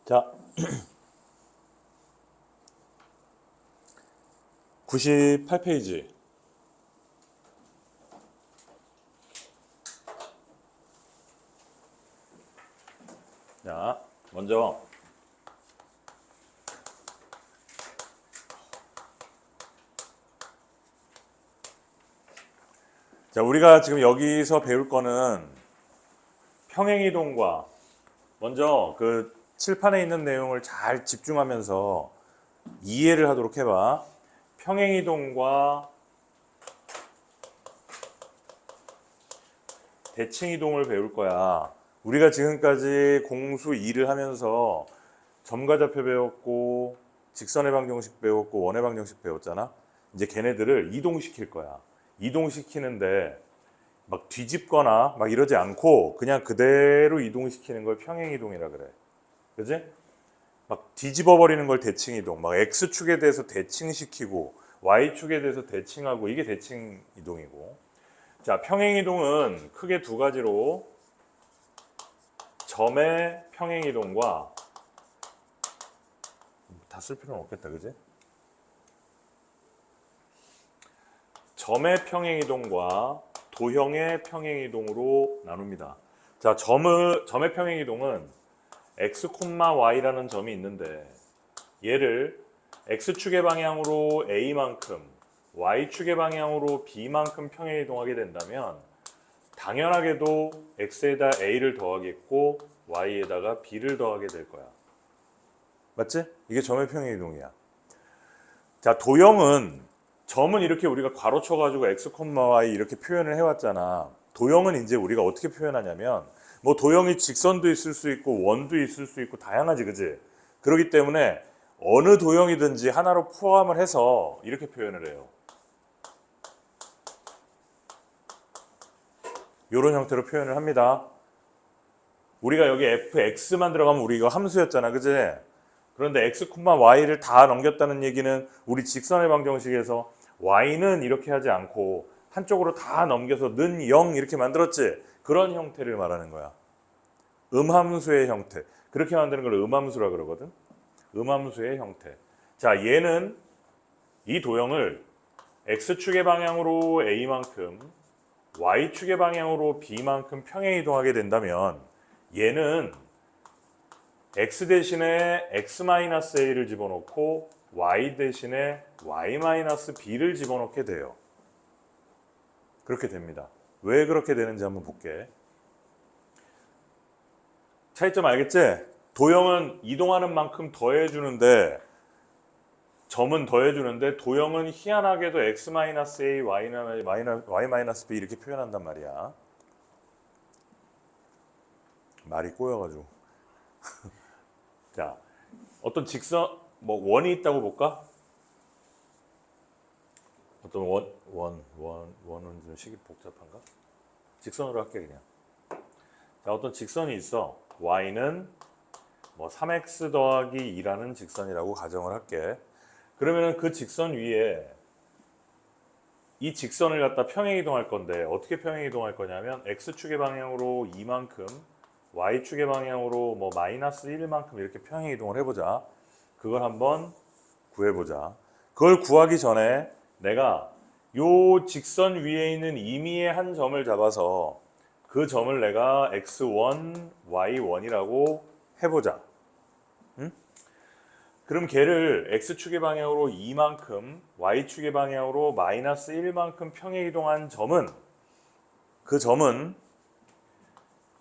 자, 98페이지. 자, 먼저 우리가 지금 여기서 배울 거는 평행이동과 먼저 그 칠판에 있는 내용을 잘 집중하면서 이해를 하도록 해봐. 평행이동과 대칭이동을 배울 거야. 우리가 지금까지 공수 2를 하면서 점과좌표 배웠고 직선의 방정식 배웠고 원의 방정식 배웠잖아. 이제 걔네들을 이동시킬 거야. 이동시키는데 막 뒤집거나 막 이러지 않고 그냥 그대로 이동시키는 걸 평행이동이라 그래. 그지? 막 뒤집어 버리는 걸 대칭이동. 막 X축에 대해서 대칭시키고 Y축에 대해서 대칭하고 이게 대칭이동이고. 자, 평행이동은 크게 두 가지로 점의 평행이동과 다 쓸 필요는 없겠다. 그지? 점의 평행이동과 도형의 평행이동으로 나눕니다. 자, 점의 평행이동은 x, y라는 점이 있는데 얘를 x축의 방향으로 a만큼 y축의 방향으로 b만큼 평행이동하게 된다면 당연하게도 x에다 a를 더하겠고 y에다가 b를 더하게 될 거야. 맞지? 이게 점의 평행이동이야. 자, 도형은 점은 이렇게 우리가 괄호 쳐가지고 x, y 이렇게 표현을 해왔잖아. 도형은 이제 우리가 어떻게 표현하냐면 뭐 도형이 직선도 있을 수 있고 원도 있을 수 있고 다양하지, 그지? 그렇기 때문에 어느 도형이든지 하나로 포함을 해서 이렇게 표현을 해요. 이런 형태로 표현을 합니다. 우리가 여기 fx만 들어가면 우리 이거 함수였잖아, 그지? 그런데 x, y를 다 넘겼다는 얘기는 우리 직선의 방정식에서 y는 이렇게 하지 않고 한쪽으로 다 넘겨서 는 0 이렇게 만들었지? 그런 형태를 말하는 거야. 음함수의 형태. 그렇게 만드는 걸 음함수라 그러거든. 음함수의 형태. 자, 얘는 이 도형을 x축의 방향으로 a만큼 y축의 방향으로 b만큼 평행이동하게 된다면 얘는 x 대신에 x-a를 집어넣고 y 대신에 y-b를 집어넣게 돼요. 그렇게 됩니다. 왜 그렇게 되는지 한번 볼게. 차이점 알겠지? 도형은 이동하는 만큼 더해주는데 점은 더해주는데 도형은 희한하게도 x-a, y-b 이렇게 표현한단 말이야. 말이 꼬여가지고. 자, 어떤 직선, 뭐 원이 있다고 볼까? 어떤 원은 좀 식이 복잡한가? 직선으로 할게 그냥. 자, 어떤 직선이 있어. y는 뭐 3x 더하기 2라는 직선이라고 가정을 할게. 그러면은 그 직선 위에 이 직선을 갖다 평행이동할 건데 어떻게 평행이동할 거냐면 x축의 방향으로 2만큼 y축의 방향으로 뭐 마이너스 1만큼 이렇게 평행이동을 해보자. 그걸 한번 구해보자. 그걸 구하기 전에 내가 요 직선 위에 있는 임의의 한 점을 잡아서 그 점을 내가 x1, y1이라고 해보자. 응? 그럼 걔를 x축의 방향으로 2만큼 y축의 방향으로 마이너스 1만큼 평행이동한 점은 그 점은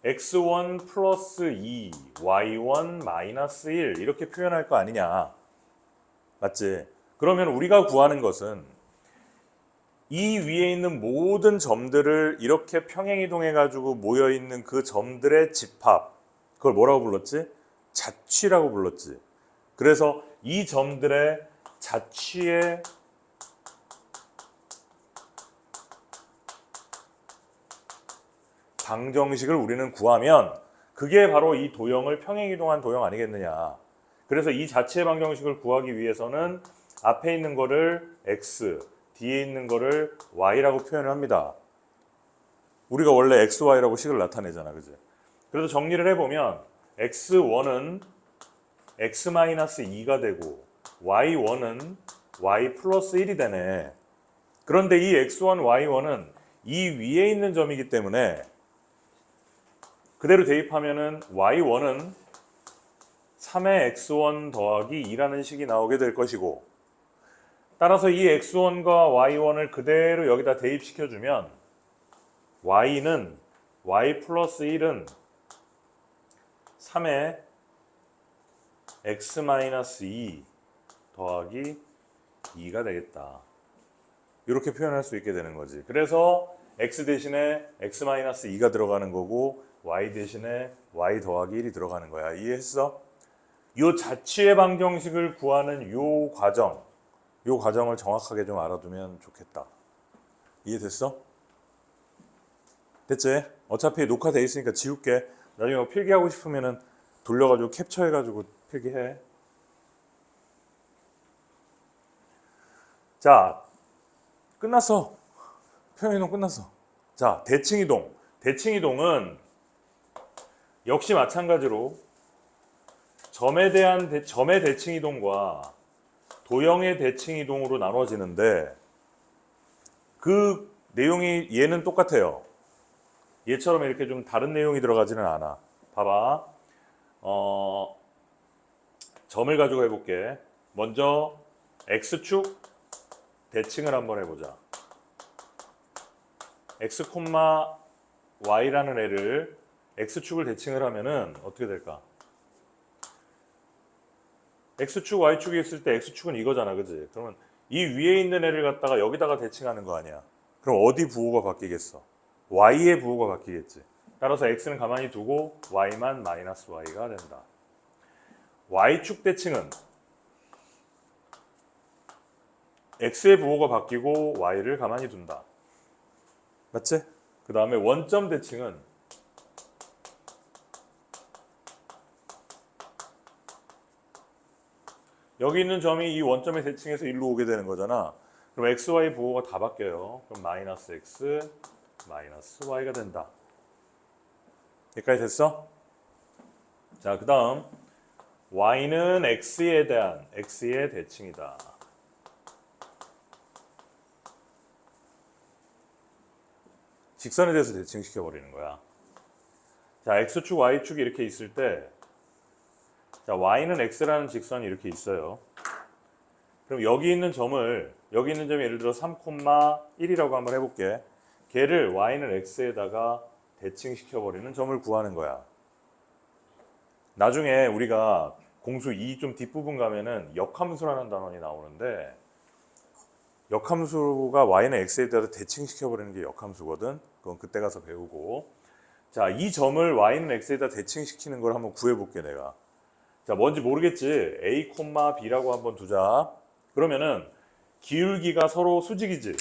x1 플러스 2, y1 마이너스 1 이렇게 표현할 거 아니냐. 맞지? 그러면 우리가 구하는 것은 이 위에 있는 모든 점들을 이렇게 평행이동해가지고 모여있는 그 점들의 집합, 그걸 뭐라고 불렀지? 자취라고 불렀지. 그래서 이 점들의 자취의 방정식을 우리는 구하면 그게 바로 이 도형을 평행이동한 도형 아니겠느냐. 그래서 이 자취의 방정식을 구하기 위해서는 앞에 있는 거를 x, 뒤에 있는 거를 y라고 표현을 합니다. 우리가 원래 x, y라고 식을 나타내잖아. 그지? 그래서 정리를 해보면 x1은 x-2가 되고 y1은 y 플러스 1이 되네. 그런데 이 x1, y1은 이 위에 있는 점이기 때문에 그대로 대입하면은 y1은 3의 x1 더하기 2라는 식이 나오게 될 것이고, 따라서 이 x1과 y1을 그대로 여기다 대입시켜주면 y는 y 플러스 1은 3의 x-2 더하기 2가 되겠다. 이렇게 표현할 수 있게 되는 거지. 그래서 x 대신에 x-2가 들어가는 거고 y 대신에 y 더하기 1이 들어가는 거야. 이해했어? 요 자취의 방정식을 구하는 요 과정을 정확하게 좀 알아두면 좋겠다. 이해됐어? 됐지? 어차피 녹화돼 있으니까 지울게. 나중에 뭐 필기하고 싶으면은 돌려가지고 캡처해가지고 필기해. 자, 끝났어. 평행이동 끝났어. 자, 대칭이동. 대칭이동은 역시 마찬가지로 점에 대한 점의 대칭이동과 도형의 대칭이동으로 나눠지는데 그 내용이 얘는 똑같아요. 얘처럼 이렇게 좀 다른 내용이 들어가지는 않아. 봐봐. 점을 가지고 해볼게. 먼저 x축 대칭을 한번 해보자. x, y라는 애를 x축을 대칭을 하면은 어떻게 될까? x축, y축이 있을 때 x축은 이거잖아, 그지? 그러면 이 위에 있는 애를 갖다가 여기다가 대칭하는 거 아니야. 그럼 어디 부호가 바뀌겠어? y의 부호가 바뀌겠지. 따라서 x는 가만히 두고 y만 마이너스 y가 된다. y축 대칭은 x의 부호가 바뀌고 y를 가만히 둔다. 맞지? 그 다음에 원점 대칭은 여기 있는 점이 이 원점의 대칭에서 일로 오게 되는 거잖아. 그럼 x, y 부호가 다 바뀌어요. 그럼 마이너스 x, 마이너스 y가 된다. 여기까지 됐어? 자, 그 다음 y는 x에 대한 x의 대칭이다. 직선에 대해서 대칭시켜버리는 거야. 자, x축, y축이 이렇게 있을 때 자, y는 x라는 직선이 이렇게 있어요. 그럼 여기 있는 점이 예를 들어 3,1이라고 한번 해볼게. 걔를 y는 x에다가 대칭시켜버리는 점을 구하는 거야. 나중에 우리가 공수 2 좀 뒷부분 가면은 역함수라는 단원이 나오는데 역함수가 y는 x에다가 대칭시켜버리는 게 역함수거든. 그건 그때 가서 배우고. 자, 이 점을 y는 x에다 대칭시키는 걸 한번 구해볼게 내가. 자, 뭔지 모르겠지. A, B라고 한번 두자. 그러면은 기울기가 서로 수직이지.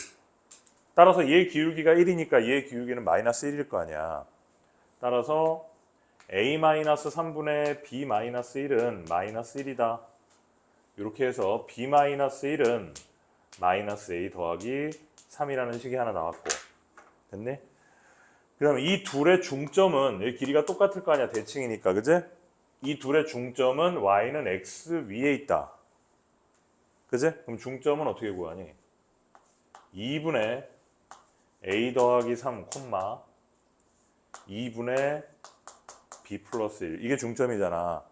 따라서 얘 기울기가 1이니까 얘 기울기는 마이너스 1일 거 아니야. 따라서 A-3분의 B-1은 마이너스 1이다. 이렇게 해서 B-1은 마이너스 A 더하기 3이라는 식이 하나 나왔고. 됐니? 그럼 이 둘의 중점은 이 길이가 똑같을 거 아니야. 대칭이니까. 그지? 이 둘의 중점은 y는 x 위에 있다. 그지? 그럼 중점은 어떻게 구하니? 2분의 a 더하기 3, 2분의 b 플러스 1. 이게 중점이잖아.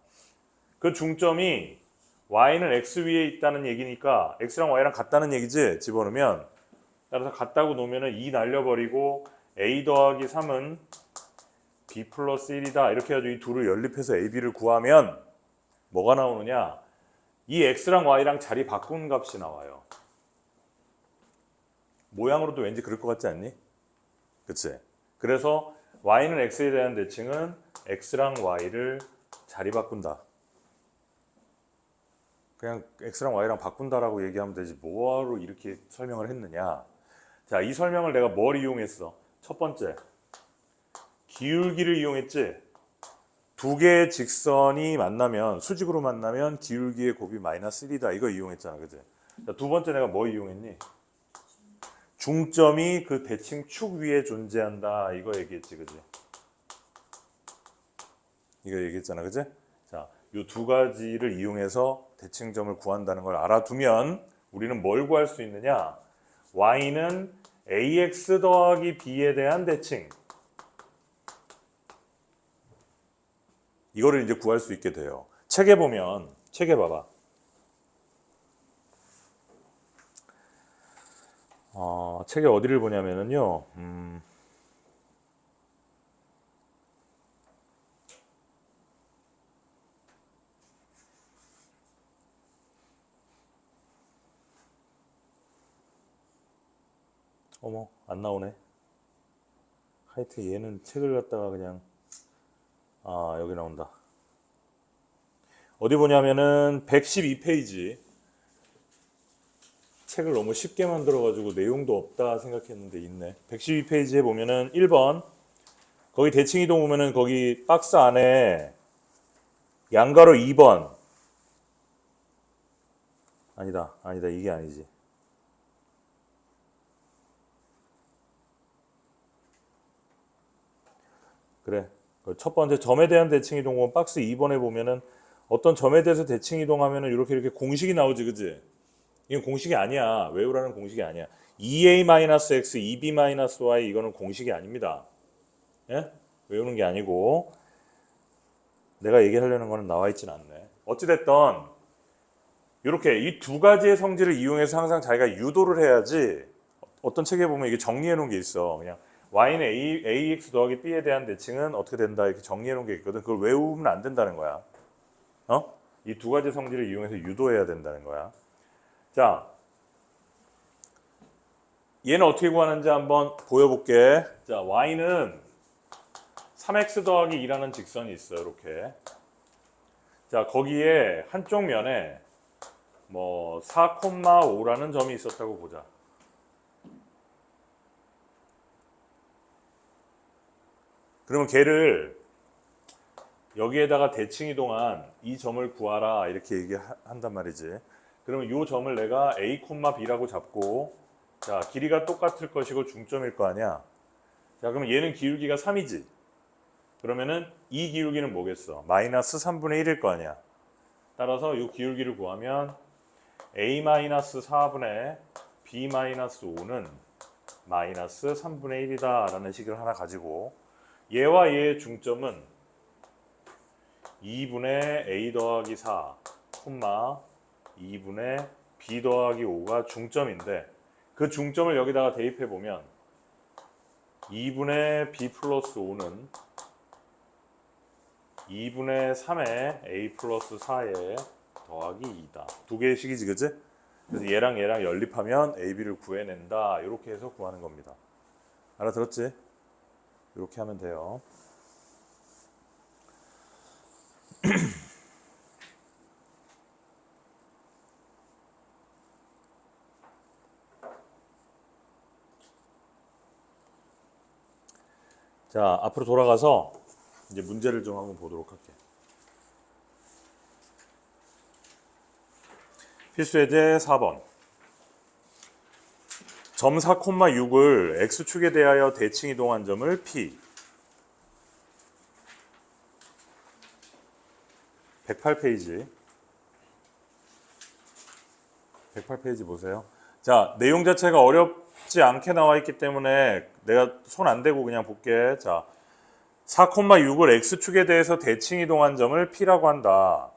그 중점이 y는 x 위에 있다는 얘기니까 x랑 y랑 같다는 얘기지? 집어넣으면. 따라서 같다고 놓으면 2 날려버리고 a 더하기 3은 b 플러스 1이다. 이렇게 해가지고 이 둘을 연립해서 ab를 구하면 뭐가 나오느냐? 이 x랑 y랑 자리 바꾼 값이 나와요. 모양으로도 왠지 그럴 것 같지 않니? 그치? 그래서 y는 x에 대한 대칭은 x랑 y를 자리 바꾼다. 그냥 x랑 y랑 바꾼다라고 얘기하면 되지 뭐하러 이렇게 설명을 했느냐? 자, 이 설명을 내가 뭘 이용했어? 첫 번째, 기울기를 이용했지. 두 개의 직선이 만나면, 수직으로 만나면 기울기의 곱이 마이너스 1이다. 이거 이용했잖아. 그치? 자, 두 번째 내가 뭐 이용했니? 중점이 그 대칭 축 위에 존재한다. 이거 얘기했지. 그치? 이거 얘기했잖아. 그치? 자, 이 두 가지를 이용해서 대칭점을 구한다는 걸 알아두면 우리는 뭘 구할 수 있느냐? y는 ax 더하기 b에 대한 대칭. 이거를 이제 구할 수 있게 돼요. 책에 보면, 책에 봐봐. 책에 어디를 보냐면은요. 어머, 안 나오네. 하여튼 얘는 책을 갖다가 그냥 여기 나온다. 어디 보냐면은 112페이지. 책을 너무 쉽게 만들어가지고 내용도 없다 생각했는데 있네. 112페이지에 보면은 1번 거기 대칭이동 보면은 거기 박스 안에 양가로 2번 아니다 이게 아니지. 그래. 첫 번째 점에 대한 대칭이동 보면 박스 2번에 보면은 어떤 점에 대해서 대칭이동하면은 이렇게 공식이 나오지, 그지? 이건 공식이 아니야. 외우라는 공식이 아니야. 2a-x, 2b-y 이거는 공식이 아닙니다. 예? 외우는 게 아니고 내가 얘기하려는 거는 나와 있진 않네. 어찌됐든 이렇게 이 두 가지의 성질을 이용해서 항상 자기가 유도를 해야지. 어떤 책에 보면 이게 정리해 놓은 게 있어. 그냥 y는 ax 더하기 b에 대한 대칭은 어떻게 된다 이렇게 정리해 놓은 게 있거든. 그걸 외우면 안 된다는 거야. 이 두 가지 성질을 이용해서 유도해야 된다는 거야. 자, 얘는 어떻게 구하는지 한번 보여볼게. 자, y는 3x 더하기 2라는 직선이 있어요. 이렇게. 자, 거기에 한쪽 면에 뭐 4,5라는 점이 있었다고 보자. 그러면 걔를 여기에다가 대칭이동한 이 점을 구하라 이렇게 얘기한단 말이지. 그러면 이 점을 내가 a, b라고 잡고 자, 길이가 똑같을 것이고 중점일 거 아니야. 자, 그러면 얘는 기울기가 3이지. 그러면은 이 기울기는 뭐겠어? 마이너스 3분의 1일 거 아니야. 따라서 이 기울기를 구하면 a-4분의 b-5는 마이너스 3분의 1이다 라는 식을 하나 가지고 얘와 얘의 중점은 2분의 a 더하기 4, 2분의 b 더하기 5가 중점인데 그 중점을 여기다가 대입해 보면 2분의 b 플러스 5는 2분의 3의 a 플러스 4의 더하기 2다. 두 개의 식이지, 그치? 그래서 얘랑 연립하면 ab를 구해낸다. 이렇게 해서 구하는 겁니다. 알아들었지? 이렇게 하면 돼요. 자, 앞으로 돌아가서 이제 문제를 좀 한번 보도록 할게. 필수예제 4번. 점 4,6을 x축에 대하여 대칭 이동한 점을 P. 108페이지. 108페이지 보세요. 자, 내용 자체가 어렵지 않게 나와 있기 때문에 내가 손 안 대고 그냥 볼게. 자, 4,6을 x축에 대해서 대칭 이동한 점을 P라고 한다.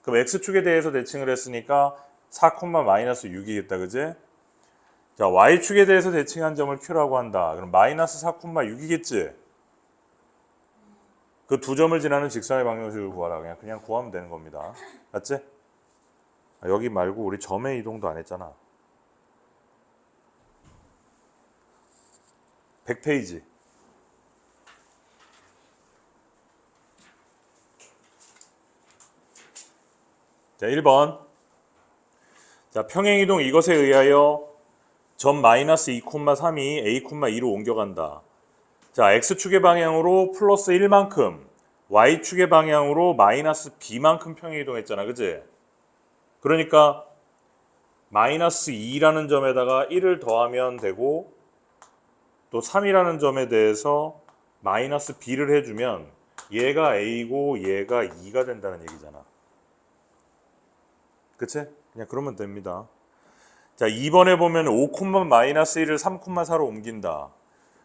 그럼 x축에 대해서 대칭을 했으니까 4,-6이겠다. 그지? 자, y축에 대해서 대칭한 점을 Q라고 한다. 그럼 마이너스 4,6이겠지? 그 두 점을 지나는 직선의 방정식을 구하라. 그냥 구하면 되는 겁니다. 맞지? 여기 말고 우리 점의 이동도 안 했잖아. 100페이지. 자, 1번. 자, 평행이동 이것에 의하여 점 마이너스 2,3이 a,2로 옮겨간다. 자, x축의 방향으로 플러스 1만큼, y축의 방향으로 마이너스 b만큼 평행이동했잖아. 그지? 그러니까 마이너스 2라는 점에다가 1을 더하면 되고 또 3이라는 점에 대해서 마이너스 b를 해주면 얘가 a고 얘가 2가 된다는 얘기잖아. 그치? 그냥 그러면 됩니다. 자, 2번에 보면 5,-1을 3,4로 옮긴다.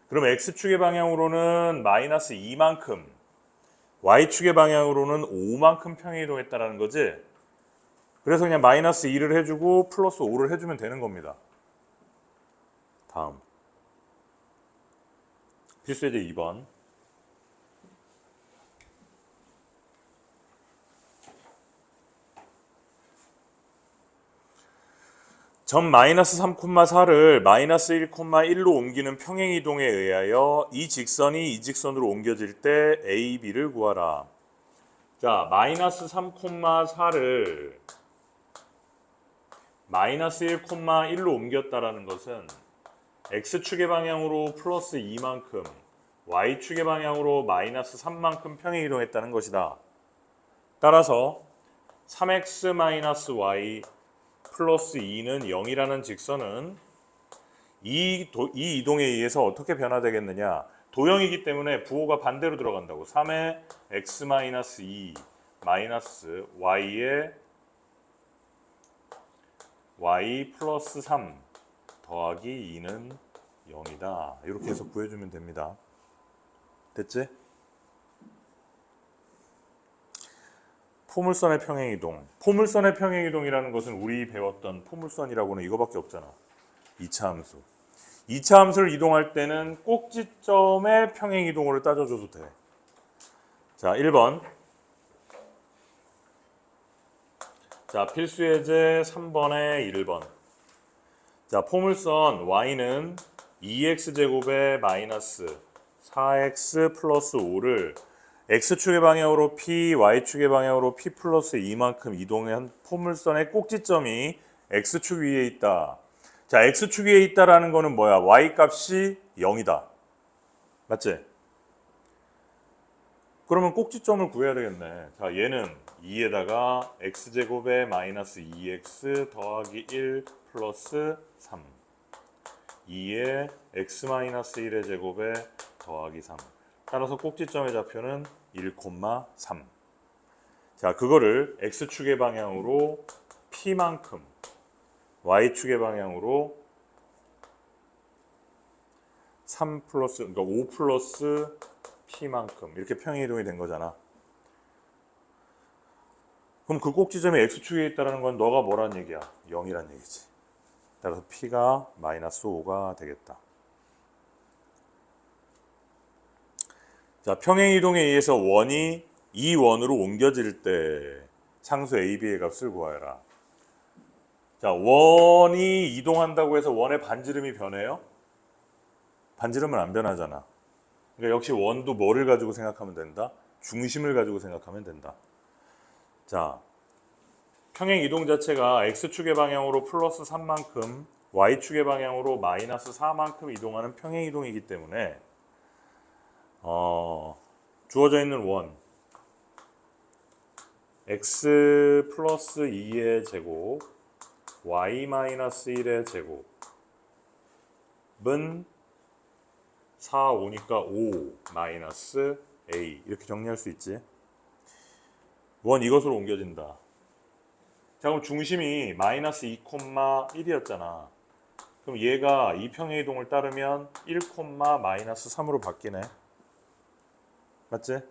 그럼 x축의 방향으로는 마이너스 2만큼, y축의 방향으로는 5만큼 평행이동했다라는 거지. 그래서 그냥 마이너스 2를 해주고 플러스 5를 해주면 되는 겁니다. 다음 필수예제 2번. 점 마이너스 3,4를 마이너스 1,1로 옮기는 평행이동에 의하여 이 직선이 이 직선으로 옮겨질 때 A, B를 구하라. 자, 마이너스 3,4를 마이너스 1,1로 옮겼다라는 것은 X축의 방향으로 플러스 2만큼, Y축의 방향으로 마이너스 3만큼 평행이동했다는 것이다. 따라서 3x-y 플러스 2는 0이라는 직선은 이 이동에 의해서 어떻게 변화되겠느냐. 도형이기 때문에 부호가 반대로 들어간다고. 3의 x-2 마이너스 y의 y 플러스 3 더하기 2는 0이다. 이렇게 해서 구해주면 됩니다. 됐지? 포물선의 평행이동. 포물선의 평행이동이라는 것은 우리 배웠던 포물선이라고는 이거밖에 없잖아. 2차 함수. 2차 함수를 이동할 때는 꼭지점의 평행이동을 따져줘도 돼. 자, 1번. 자, 필수예제 3번에 1번. 자, 포물선 y는 2x제곱에 마이너스 4x 플러스 5를 x축의 방향으로 p, y축의 방향으로 p 플러스 2만큼 이동한 포물선의 꼭지점이 x축 위에 있다. 자, x축 위에 있다라는 거는 뭐야? y 값이 0이다. 맞지? 그러면 꼭지점을 구해야 되겠네. 자, 얘는 2에다가 x제곱에 마이너스 2x 더하기 1 플러스 3 2에 x-1의 제곱에 더하기 3. 따라서 꼭지점의 좌표는 1,3. 자, 그거를 x축의 방향으로 p만큼, y축의 방향으로 3 플러스, 그러니까 5 플러스 p만큼 이렇게 평행이동이 된 거잖아. 그럼 그 꼭지점이 x축에 있다는 건 너가 뭐란 얘기야? 0이란 얘기지. 따라서 p가 마이너스 5가 되겠다. 자, 평행이동에 의해서 원이 이 원으로 옮겨질 때 상수 a, b의 값을 구하여라. 자, 원이 이동한다고 해서 원의 반지름이 변해요? 반지름은 안 변하잖아. 그러니까 역시 원도 뭐를 가지고 생각하면 된다? 중심을 가지고 생각하면 된다. 자, 평행이동 자체가 x축의 방향으로 플러스 3만큼 y축의 방향으로 마이너스 4만큼 이동하는 평행이동이기 때문에 주어져 있는 원 x 플러스 2의 제곱 y 마이너스 1의 제곱은 4, 5니까 5 마이너스 a 이렇게 정리할 수 있지. 원 이것으로 옮겨진다. 자, 그럼 중심이 마이너스 2,1이었잖아. 그럼 얘가 이 평행이동을 따르면 1, 마이너스 3으로 바뀌네. 맞지?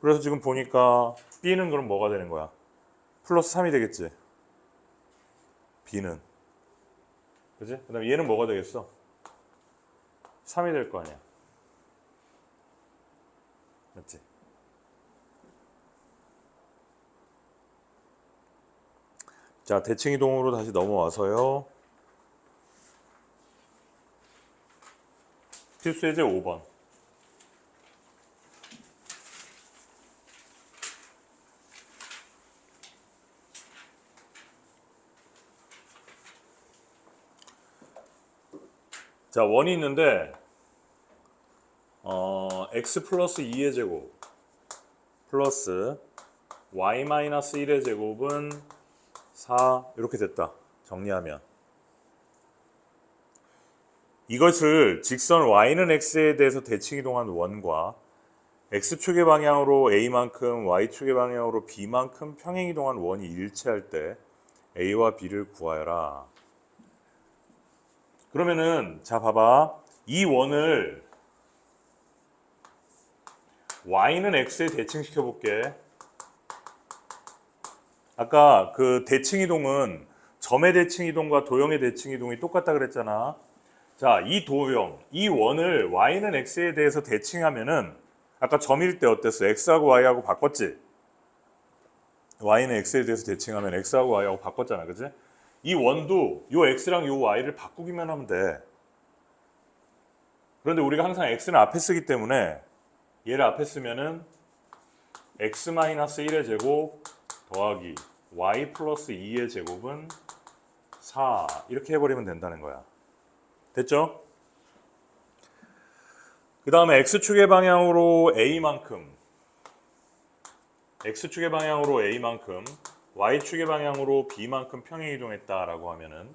그래서 지금 보니까 B는 그럼 뭐가 되는 거야? 플러스 3이 되겠지? B는. 그지? 그 다음에 얘는 뭐가 되겠어? 3이 될 거 아니야. 맞지? 자, 대칭이동으로 다시 넘어와서요. 필수예제 5번. 자, 원이 있는데 x 플러스 2의 제곱 플러스 y 마이너스 1의 제곱은 4 이렇게 됐다. 정리하면 이것을 직선 y는 x에 대해서 대칭이동한 원과 x축의 방향으로 a만큼 y축의 방향으로 b만큼 평행이동한 원이 일치할 때 A와 B를 구하여라. 그러면은 자 봐봐. 이 원을 y는 x에 대칭시켜 볼게. 아까 그 대칭 이동은 점의 대칭 이동과 도형의 대칭 이동이 똑같다 그랬잖아. 자, 이 도형, 이 원을 y는 x에 대해서 대칭하면은 아까 점일 때 어땠어? x하고 y하고 바꿨지? y는 x에 대해서 대칭하면 x하고 y하고 바꿨잖아. 그지? 이 원도 요 x랑 요 y를 바꾸기만 하면 돼. 그런데 우리가 항상 x는 앞에 쓰기 때문에 얘를 앞에 쓰면은 x-1의 제곱 더하기 y 플러스 2의 제곱은 4 이렇게 해버리면 된다는 거야. 됐죠? 그 다음에 x축의 방향으로 a만큼 x축의 방향으로 a만큼 y축의 방향으로 b만큼 평행 이동했다라고 하면은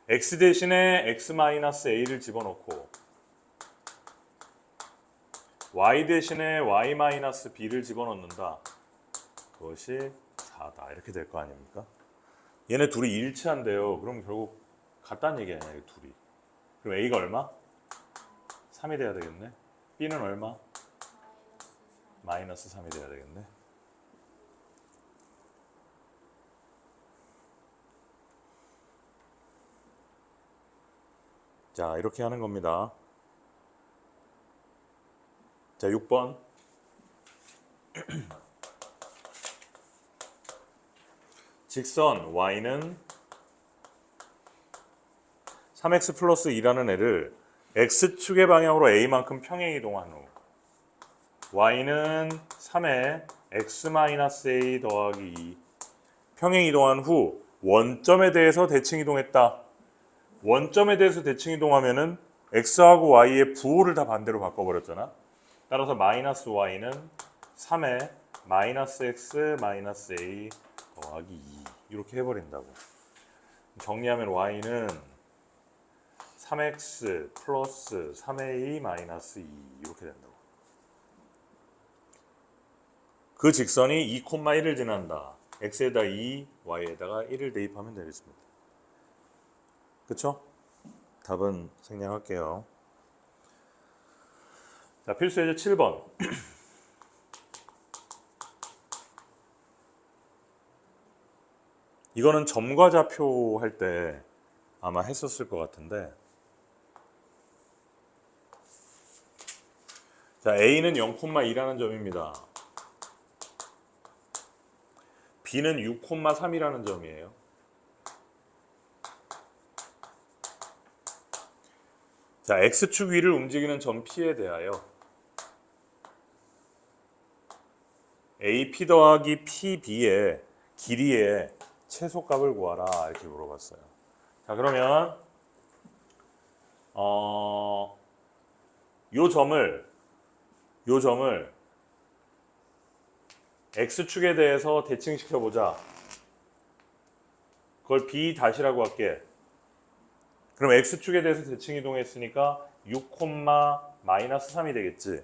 x 대신에 x-a를 집어넣고 y 대신에 y-b를 집어넣는다. 그것이 4다. 이렇게 될 거 아닙니까? 얘네 둘이 일치한대요. 그럼 결국 같다는 얘기 아니야, 이 둘이. 그럼 a가 얼마? 3이 돼야 되겠네. b는 얼마? 마이너스 3이 돼야 되겠네. 자, 이렇게 하는 겁니다. 자, 6번. 직선 y는 3x 플러스 2라는 애를 x축의 방향으로 a만큼 평행 이동한 후 y는 3에 x-a 더하기 2 평행 이동한 후 원점에 대해서 대칭 이동했다. 원점에 대해서 대칭 이동하면은 x하고 y의 부호를 다 반대로 바꿔버렸잖아. 따라서 마이너스 y는 3에 마이너스 x 마이너스 a 더하기 2 이렇게 해버린다고. 정리하면 y는 3x 플러스 3a 마이너스 2 이렇게 된다고. 그 직선이 2,1을 지난다. x에다 2, y에다가 1을 대입하면 되겠습니다. 그쵸? 답은 생략할게요. 자, 필수 예제 7번. 이거는 점과 좌표 할 때 아마 했었을 것 같은데. 자, A는 0,2라는 점입니다. B는 6,3이라는 점이에요. 자, X축 위를 움직이는 점 P에 대하여 AP 더하기 PB의 길이의 최소값을 구하라 이렇게 물어봤어요. 자, 그러면 요 점을 X축에 대해서 대칭시켜 보자. 그걸 B 다시라고 할게. 그럼 X축에 대해서 대칭 이동했으니까 6, 마이너스 3이 되겠지.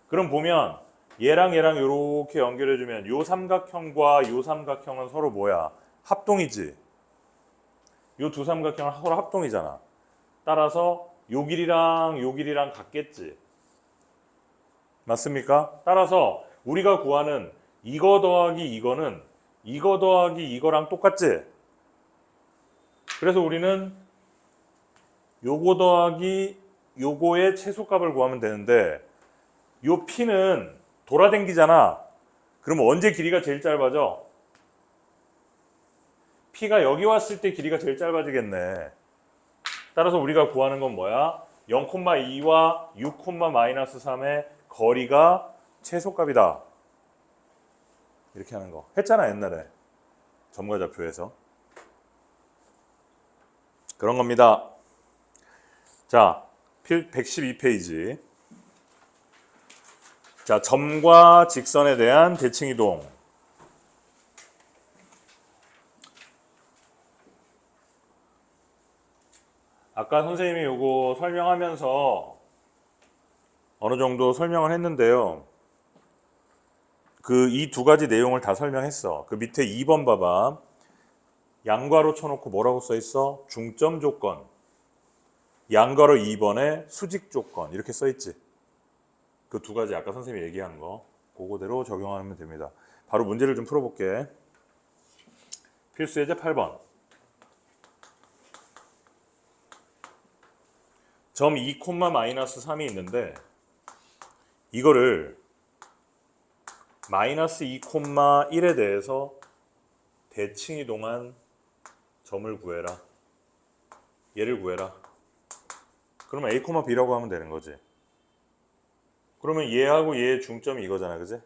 그럼 보면 얘랑 이렇게 연결해주면 요 삼각형과 요 삼각형은 서로 뭐야? 합동이지. 요 두 삼각형은 서로 합동이잖아. 따라서 요 길이랑 같겠지. 맞습니까? 따라서 우리가 구하는 이거 더하기 이거는 이거 더하기 이거랑 똑같지? 그래서 우리는 요거 더하기 요거의 최소값을 구하면 되는데 요 P는 돌아댕기잖아. 그럼 언제 길이가 제일 짧아져? P가 여기 왔을 때 길이가 제일 짧아지겠네. 따라서 우리가 구하는 건 뭐야? 0,2와 6,-3의 거리가 최소값이다. 이렇게 하는 거 했잖아 옛날에 점과 좌표에서. 그런 겁니다. 자, 112페이지. 자, 점과 직선에 대한 대칭 이동. 아까 선생님이 요거 설명하면서 어느 정도 설명을 했는데요. 그 이 두 가지 내용을 다 설명했어. 그 밑에 2번 봐봐. 양괄호 쳐놓고 뭐라고 써있어? 중점 조건. 양괄호 2번에 수직 조건 이렇게 써있지. 그 두 가지 아까 선생님이 얘기한 거 그거대로 적용하면 됩니다. 바로 문제를 좀 풀어볼게. 필수 예제 8번. 점 2, 마이너스 3이 있는데 이거를 마이너스 2, 1에 대해서 대칭 이동한 점을 구해라. 얘를 구해라. 그러면 A, B라고 하면 되는 거지. 그러면 얘하고 얘의 중점이 이거잖아, 그지?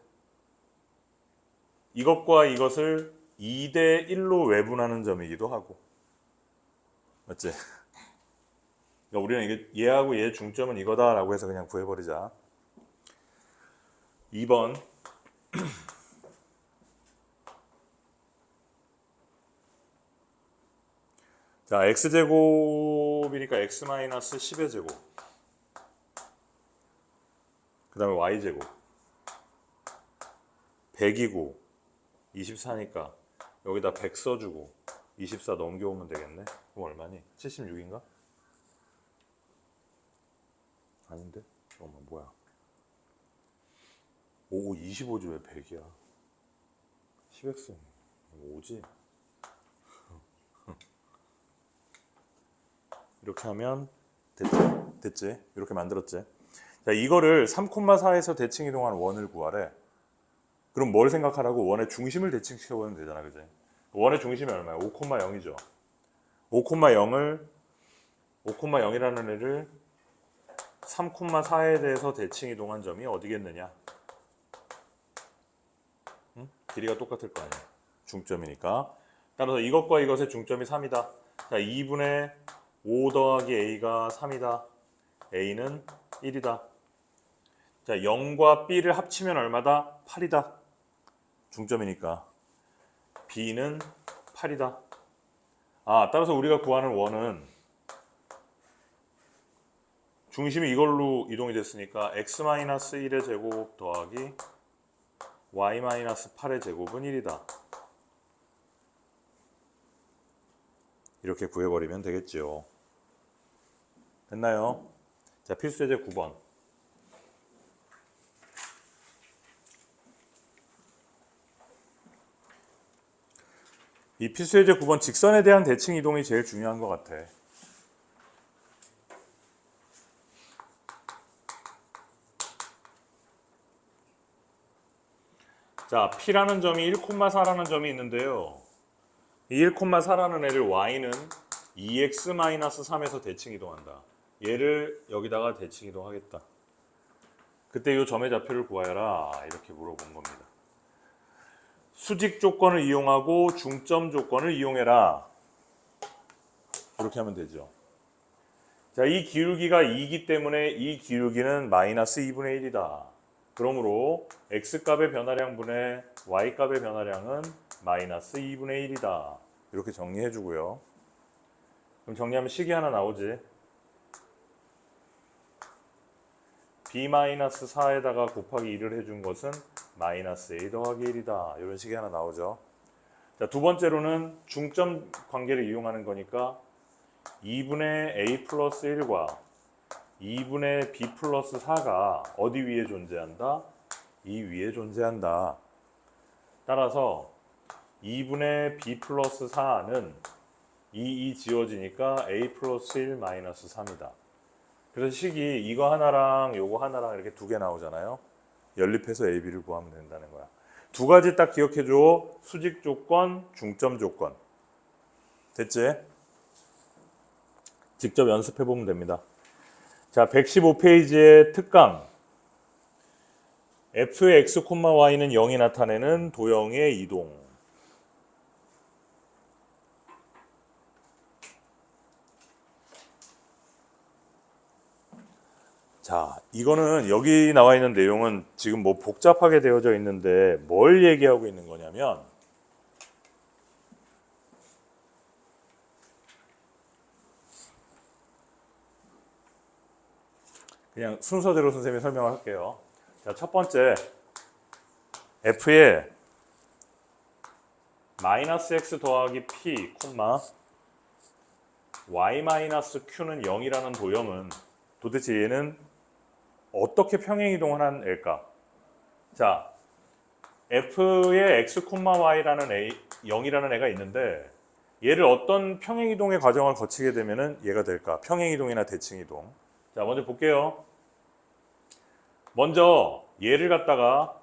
이것과 이것을 2대 1로 외분하는 점이기도 하고, 맞지? 그러니까 우리는 이게 얘하고 얘의 중점은 이거다라고 해서 그냥 구해버리자. 2번. 자, x제곱이니까 x-10의 제곱. 그 다음에 y제곱. 100이고 24니까 여기다 100 써주고 24 넘겨오면 되겠네. 그럼 얼마니? 76인가? 아닌데? 잠깐만 뭐야? 오 25지 왜 100이야? 10x 5지? 이렇게 하면 됐지? 이렇게 만들었지? 자, 이거를 3,4에서 대칭 이동한 원을 구하래. 그럼 뭘 생각하라고? 원의 중심을 대칭시켜보면 되잖아, 그지? 원의 중심이 얼마야? 5,0이죠. 5,0이라는 애를 3,4에 대해서 대칭 이동한 점이 어디겠느냐? 응? 길이가 똑같을 거 아니야. 중점이니까. 따라서 이것과 이것의 중점이 3이다. 자, 2분의 5 더하기 A가 3이다. A는 1이다. 자, 0과 B를 합치면 얼마다? 8이다. 중점이니까. B는 8이다. 아, 따라서 우리가 구하는 원은 중심이 이걸로 이동이 됐으니까 x-1의 제곱 더하기 y-8의 제곱은 1이다. 이렇게 구해버리면 되겠죠. 됐나요? 자, 필수 예제 9번. 이 필수 예제 9번 직선에 대한 대칭 이동이 제일 중요한 것 같아. 자, P라는 점이 1,4라는 점이 있는데요. 이 1,4라는 애를 Y는 2x-3에서 대칭 이동한다. 얘를 여기다가 대칭 이동하겠다. 그때 이 점의 좌표를 구하여라. 이렇게 물어본 겁니다. 수직 조건을 이용하고 중점 조건을 이용해라. 이렇게 하면 되죠. 자, 이 기울기가 2이기 때문에 이 기울기는 마이너스 2분의 1이다. 그러므로 x값의 변화량분의 y값의 변화량은 마이너스 2분의 1이다. 이렇게 정리해 주고요. 그럼 정리하면 식이 하나 나오지. b-4에다가 곱하기 2를 해준 것은 마이너스 a 더하기 1이다. 이런 식이 하나 나오죠. 자, 두 번째로는 중점 관계를 이용하는 거니까 2분의 a 플러스 1과 2분의 b 플러스 4가 어디 위에 존재한다? 이 위에 존재한다. 따라서 2분의 b 플러스 4는 이 지워지니까 a 플러스 1 마이너스 3이다. 그래서 식이 이거 하나랑 요거 하나랑 이렇게 두 개 나오잖아요. 연립해서 a, b를 구하면 된다는 거야. 두 가지 딱 기억해줘. 수직 조건, 중점 조건. 됐지? 직접 연습해보면 됩니다. 자, 115페이지의 특강. f의 x, y는 0이 나타내는 도형의 이동. 자, 이거는 여기 나와 있는 내용은 지금 뭐 복잡하게 되어져 있는데 뭘 얘기하고 있는 거냐면 그냥 순서대로 선생님이 설명을 할게요. 자, 첫 번째 f의 마이너스 x 더하기 p, y 마이너스 q는 0이라는 도형은 도대체 얘는 어떻게 평행이동하는 애일까? 자, f의 x, y라는 0이라는 애가 있는데 얘를 어떤 평행이동의 과정을 거치게 되면은 얘가 될까? 평행이동이나 대칭이동. 자, 먼저 볼게요. 먼저 얘를 갖다가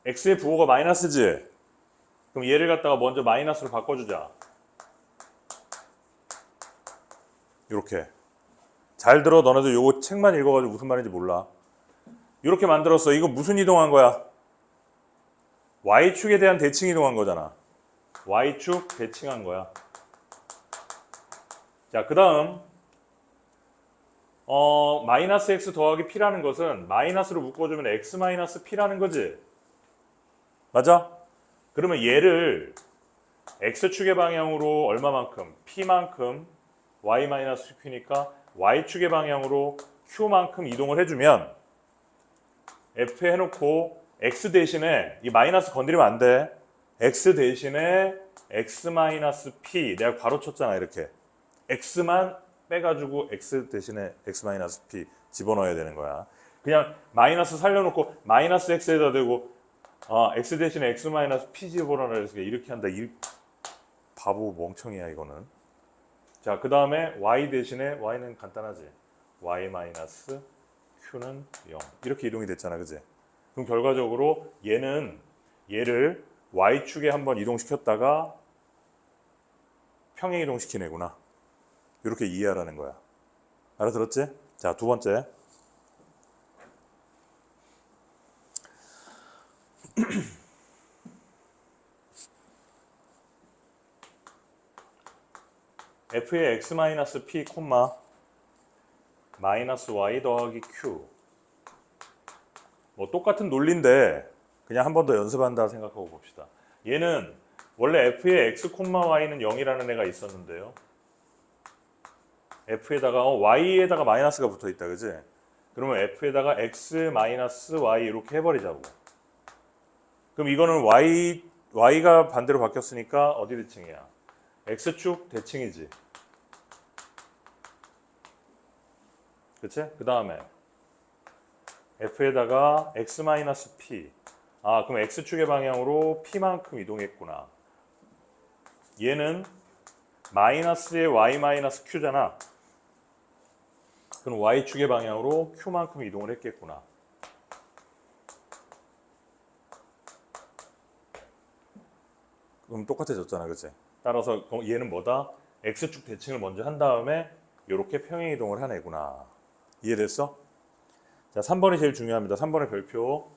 x의 부호가 마이너스지? 그럼 얘를 갖다가 먼저 마이너스로 바꿔주자. 이렇게. 잘 들어. 너네들 요거 책만 읽어가지고 무슨 말인지 몰라. 이렇게 만들었어. 이거 무슨 이동한 거야? y축에 대한 대칭 이동한 거잖아. y축 대칭한 거야. 자, 그 다음 마이너스 x 더하기 p라는 것은 마이너스로 묶어주면 x 마이너스 p라는 거지. 맞아? 그러면 얘를 x축의 방향으로 얼마만큼? p만큼 y 마이너스 q니까 y축의 방향으로 q만큼 이동을 해주면 f 해놓고 x 대신에 이 마이너스 건드리면 안 돼. x 대신에 x 마이너스 p 내가 괄호 쳤잖아. 이렇게 x만 빼가지고 x 대신에 x 마이너스 p 집어넣어야 되는 거야. 그냥 마이너스 살려놓고 마이너스 x에다 대고 x 대신에 x 마이너스 p 집어넣으라 해서 이렇게 한다. 이 바보 멍청이야 이거는. 자, 그 다음에 y 대신에 y는 간단하지. y 마이너스 q는 0 이렇게 이동이 됐잖아, 그지? 그럼 결과적으로 얘를 y축에 한번 이동시켰다가 평행 이동시킨 애구나. 이렇게 이해하라는 거야. 알아들었지? 자, 두 번째. f의 x 마이너스 p, 마이너스 y 더하기 q. 뭐 똑같은 논리인데 그냥 한 번 더 연습한다 생각하고 봅시다. 얘는 원래 f의 x, y는 0이라는 애가 있었는데요. f에다가 y에다가 마이너스가 붙어 있다, 그지? 그러면 f에다가 x 마이너스 y 이렇게 해버리자고. 그럼 이거는 y가 반대로 바뀌었으니까 어디 대칭이야? x축 대칭이지. 그치? 그 다음에 f에다가 x 마이너스 p. 그럼 x축의 방향으로 p만큼 이동했구나. 얘는 마이너스의 y 마이너스 q잖아. 그럼 y축의 방향으로 q만큼 이동을 했겠구나. 그럼 똑같아졌잖아, 그치? 따라서 얘는 뭐다? x축 대칭을 먼저 한 다음에 이렇게 평행 이동을 한 애구나. 이해됐어? 자, 3번이 제일 중요합니다. 3번의 별표.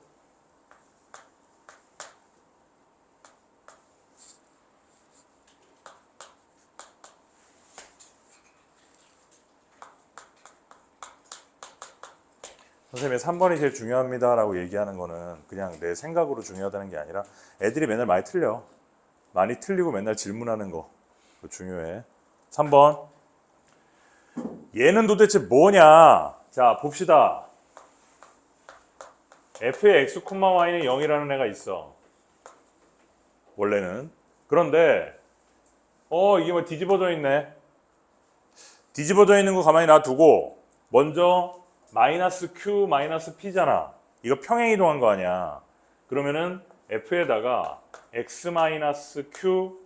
선생님이 3번이 제일 중요합니다 라고 얘기하는 거는 그냥 내 생각으로 중요하다는 게 아니라 애들이 맨날 많이 틀려. 많이 틀리고 맨날 질문하는 거. 그거 중요해. 3번. 얘는 도대체 뭐냐? 자, 봅시다. f의 x, y는 0이라는 애가 있어. 원래는. 그런데 이게 뭐 뒤집어져 있네. 뒤집어져 있는 거 가만히 놔두고 먼저 마이너스 q 마이너스 p잖아. 이거 평행 이동한 거 아니야. 그러면은 f에다가 x 마이너스 q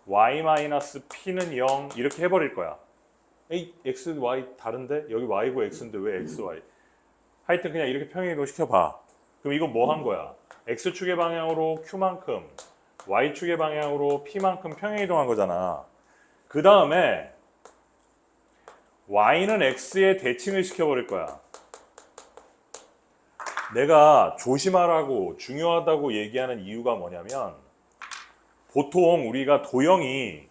y 마이너스 p는 0 이렇게 해버릴 거야. 에이, x, y 다른데? 여기 y고 x인데 왜 x, y? 하여튼 그냥 이렇게 평행 이동 시켜봐. 그럼 이거 뭐 한 거야? x축의 방향으로 q만큼 y축의 방향으로 p만큼 평행 이동한 거잖아. 그 다음에 y는 x에 대칭을 시켜버릴 거야. 내가 조심하라고 중요하다고 얘기하는 이유가 뭐냐면 보통 우리가 도형이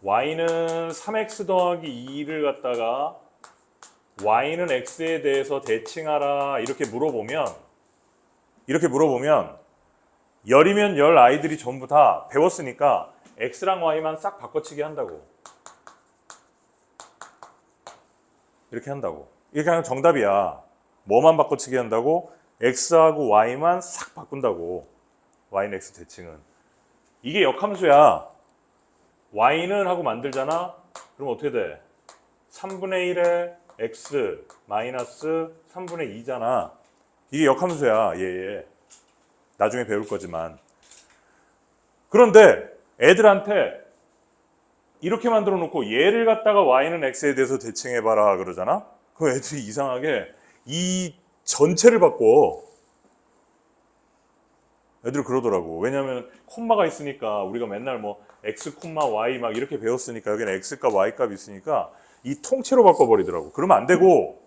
y는 3x 더하기 2를 갖다가 y는 x에 대해서 대칭하라 이렇게 물어보면 열이면 열 아이들이 전부 다 배웠으니까 x랑 y만 싹 바꿔치기 한다고. 이렇게 한다고. 이게 그냥 정답이야. 뭐만 바꿔치기 한다고? x하고 y만 싹 바꾼다고. y는 x 대칭은. 이게 역함수야. y는 하고 만들잖아. 그럼 어떻게 돼? 3분의 1에 x 마이너스 3분의 2잖아. 이게 역함수야. 얘. 나중에 배울 거지만. 그런데 애들한테 이렇게 만들어 놓고 얘를 갖다가 y는 x에 대해서 대칭해봐라 그러잖아. 그럼 애들이 이상하게 이 전체를 바꿔. 애들이 그러더라고. 왜냐하면 콤마가 있으니까 우리가 맨날 뭐 x, y 막 이렇게 배웠으니까 여기는 x값, y값 있으니까 이 통째로 바꿔버리더라고. 그러면 안 되고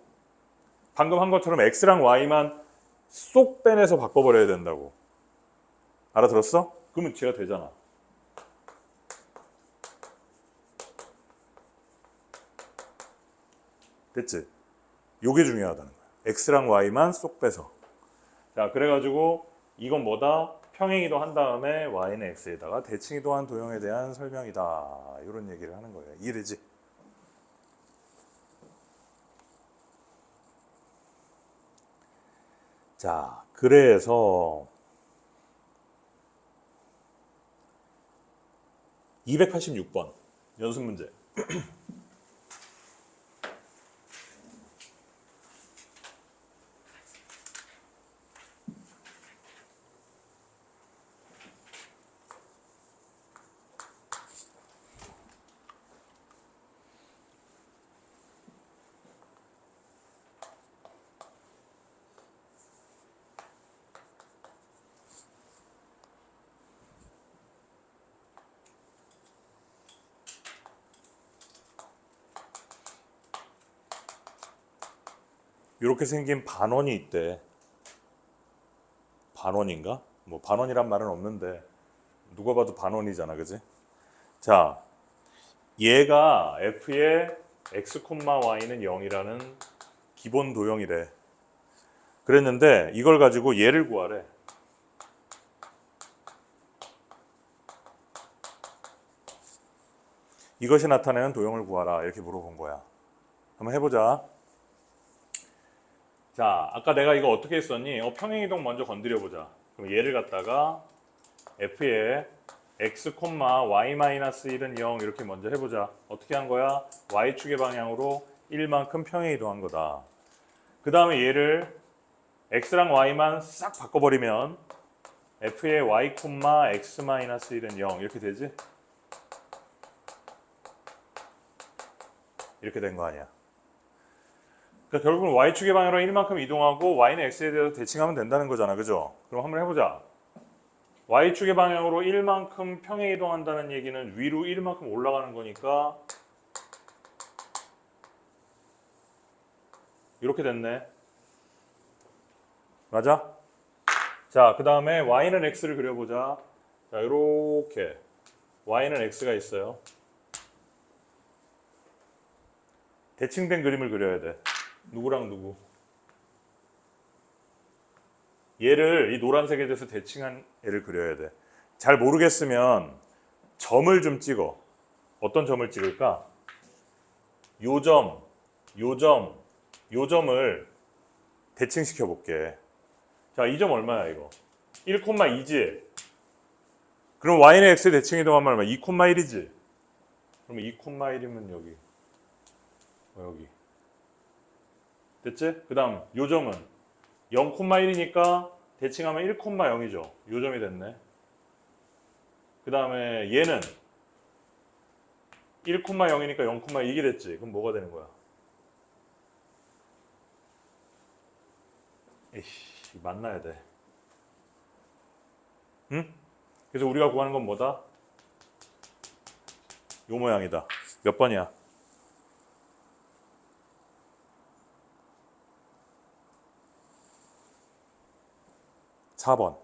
방금 한 것처럼 x랑 y만 쏙 빼내서 바꿔버려야 된다고. 알아들었어? 그러면 쟤가 되잖아. 됐지? 요게 중요하다는 거야. x랑 y만 쏙 빼서. 자, 그래가지고 이건 뭐다? 평행이동 한 다음에 y는 x에다가 대칭이동한 도형에 대한 설명이다. 이런 얘기를 하는 거예요. 이해되지? 자, 그래서 286번 연습 문제. 이렇게 생긴 반원이 있대. 반원인가? 뭐 반원이란 말은 없는데 누가 봐도 반원이잖아, 그지? 자, 얘가 f의 x, y는 0이라는 기본 도형이래. 그랬는데 이걸 가지고 얘를 구하래. 이것이 나타내는 도형을 구하라. 이렇게 물어본 거야. 한번 해보자. 자, 아까 내가 이거 어떻게 했었니? 평행이동 먼저 건드려보자. 그럼 얘를 갖다가 f의 x, y-1은 0 이렇게 먼저 해보자. 어떻게 한 거야? y축의 방향으로 1만큼 평행이동한 거다. 그 다음에 얘를 x랑 y만 싹 바꿔버리면 f의 y, x-1은 0 이렇게 되지? 이렇게 된 거 아니야. 그러니까 결국은 y축의 방향으로 1만큼 이동하고 y는 x에 대해서 대칭하면 된다는 거잖아. 그죠? 그럼 한번 해보자. y축의 방향으로 1만큼 평행 이동한다는 얘기는 위로 1만큼 올라가는 거니까 이렇게 됐네. 맞아? 자, 그 다음에 y는 x를 그려보자. 자, 이렇게 y는 x가 있어요. 대칭된 그림을 그려야 돼. 누구랑 누구? 얘를 이 노란색에 대해서 대칭한 애를 그려야 돼. 잘 모르겠으면 점을 좀 찍어. 어떤 점을 찍을까? 요 점, 요 점, 요 점을 대칭시켜 볼게. 자, 이 점 얼마야 이거? 1,2지? 그럼 y는 x의 대칭 이동하면 얼마? 2,1이지? 그러면 2,1이면 여기. 여기. 됐지? 그 다음 요 점은 0,1이니까 대칭하면 1,0이죠. 요 점이 됐네. 그 다음에 얘는 1,0이니까 0,2게 됐지. 그럼 뭐가 되는 거야? 에이씨, 만나야 돼. 응? 그래서 우리가 구하는 건 뭐다? 요 모양이다. 몇 번이야? 4번.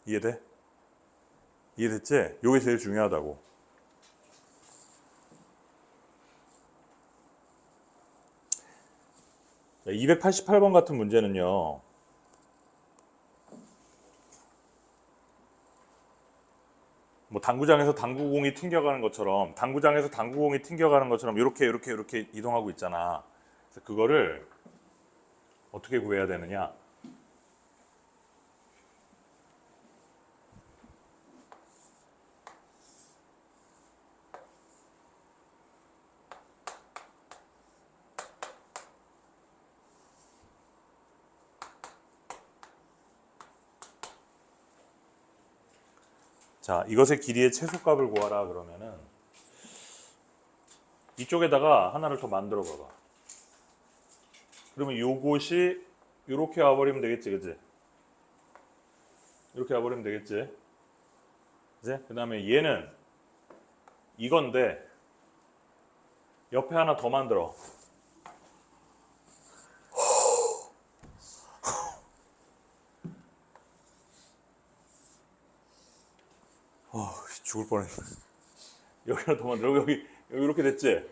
이해돼? 이해됐지? 요게 제일 중요하다고. 288번 같은 문제는요. 뭐 당구장에서 당구공이 튕겨가는 것처럼 이렇게 이동하고 있잖아. 그래서 그거를 어떻게 구해야 되느냐? 자, 이것의 길이의 최소값을 구하라 그러면은 이쪽에다가 하나를 더 만들어 봐봐. 그러면 요것이 이렇게 와버리면 되겠지, 그지? 이렇게 와버리면 되겠지, 그지? 그 다음에 얘는 이건데 옆에 하나 더 만들어. 죽을 뻔했네. 여기 하나 더 만들어. 여기 이렇게 됐지?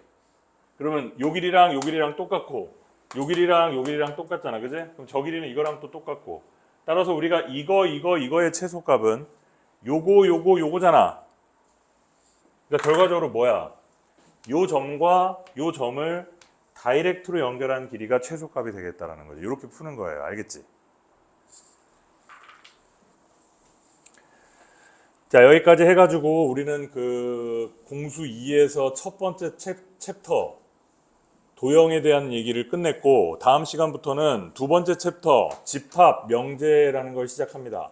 그러면 요 길이랑 똑같고 요 길이랑 똑같잖아, 그지? 그럼 저 길이는 이거랑 또 똑같고, 따라서 우리가 이거의 최소값은 요거잖아. 그러니까 결과적으로 뭐야? 요 점과 요 점을 다이렉트로 연결한 길이가 최소값이 되겠다라는 거죠. 이렇게 푸는 거예요. 알겠지? 자, 여기까지 해가지고 우리는 그 공수 2에서 첫 번째 챕터 도형에 대한 얘기를 끝냈고, 다음 시간부터는 두 번째 챕터 집합, 명제라는 걸 시작합니다.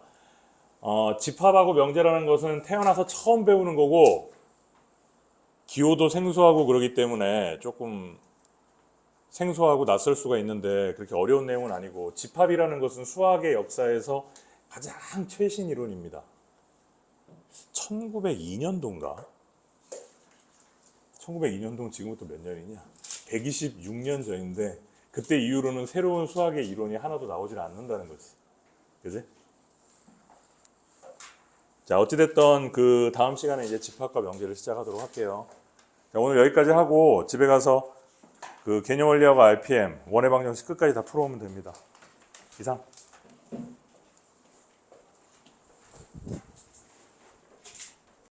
집합하고 명제라는 것은 태어나서 처음 배우는 거고 기호도 생소하고 그러기 때문에 조금 생소하고 낯설 수가 있는데 그렇게 어려운 내용은 아니고, 집합이라는 것은 수학의 역사에서 가장 최신 이론입니다. 1902년도인가? 1902년도는 지금부터 몇 년이냐? 126년 전인데 그때 이후로는 새로운 수학의 이론이 하나도 나오질 않는다는 거지. 그지? 자, 어찌됐든 그 다음 시간에 이제 집합과 명제를 시작하도록 할게요. 자, 오늘 여기까지 하고 집에 가서 그 개념 원리하고 RPM, 원의 방정식 끝까지 다 풀어오면 됩니다. 이상.